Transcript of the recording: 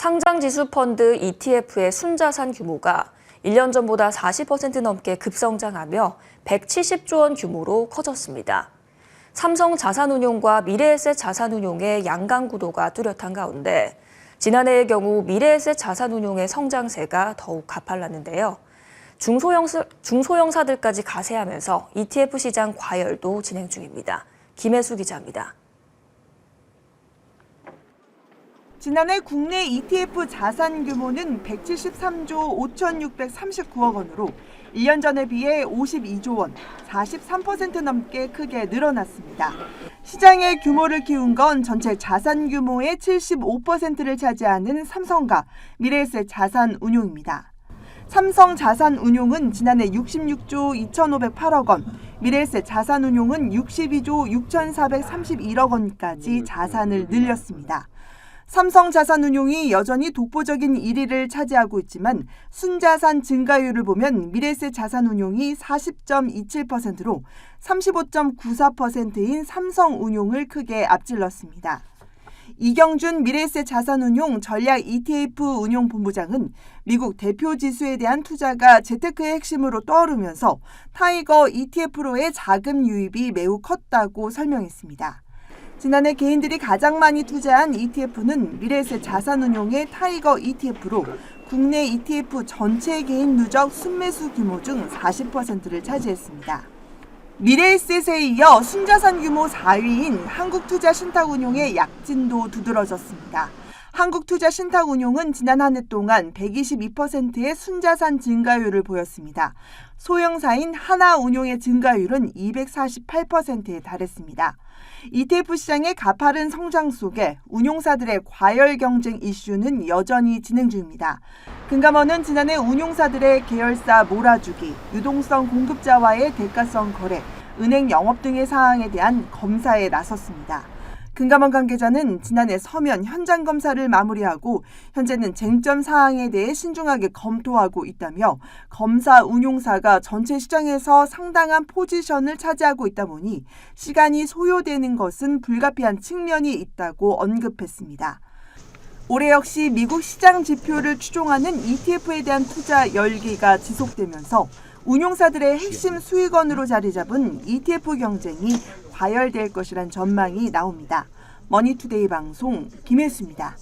상장지수 펀드 ETF의 순자산 규모가 1년 전보다 40% 넘게 급성장하며 170조 원 규모로 커졌습니다. 삼성 자산운용과 미래에셋 자산운용의 양강 구도가 뚜렷한 가운데 지난해의 경우 미래에셋 자산운용의 성장세가 더욱 가팔랐는데요. 중소형사들까지 가세하면서 ETF 시장 과열도 진행 중입니다. 김혜수 기자입니다. 지난해 국내 ETF 자산 규모는 173조 5,639억 원으로 1년 전에 비해 52조 원, 43% 넘게 크게 늘어났습니다. 시장의 규모를 키운 건 전체 자산 규모의 75%를 차지하는 삼성과 미래에셋 자산운용입니다. 삼성 자산운용은 지난해 66조 2,508억 원, 미래에셋 자산운용은 62조 6,431억 원까지 자산을 늘렸습니다. 삼성자산운용이 여전히 독보적인 1위를 차지하고 있지만 순자산 증가율을 보면 미래에셋 자산운용이 40.27%로 35.94%인 삼성운용을 크게 앞질렀습니다. 이경준 미래에셋 자산운용 전략 ETF 운용본부장은 미국 대표 지수에 대한 투자가 재테크의 핵심으로 떠오르면서 타이거 ETF로의 자금 유입이 매우 컸다고 설명했습니다. 지난해 개인들이 가장 많이 투자한 ETF는 미래에셋 자산운용의 타이거 ETF로 국내 ETF 전체 개인 누적 순매수 규모 중 40%를 차지했습니다. 미래에셋에 이어 순자산 규모 4위인 한국투자신탁운용의 약진도 두드러졌습니다. 한국투자신탁운용은 지난 한 해 동안 122%의 순자산 증가율을 보였습니다. 소형사인 하나운용의 증가율은 248%에 달했습니다. ETF 시장의 가파른 성장 속에 운용사들의 과열 경쟁 이슈는 여전히 진행 중입니다. 금감원은 지난해 운용사들의 계열사 몰아주기, 유동성 공급자와의 대가성 거래, 은행 영업 등의 사항에 대한 검사에 나섰습니다. 금감원 관계자는 지난해 서면 현장 검사를 마무리하고 현재는 쟁점 사항에 대해 신중하게 검토하고 있다며 검사 운용사가 전체 시장에서 상당한 포지션을 차지하고 있다 보니 시간이 소요되는 것은 불가피한 측면이 있다고 언급했습니다. 올해 역시 미국 시장 지표를 추종하는 ETF에 대한 투자 열기가 지속되면서 운용사들의 핵심 수익원으로 자리 잡은 ETF 경쟁이 과열될 것이란 전망이 나옵니다. 머니투데이 방송 김혜수입니다.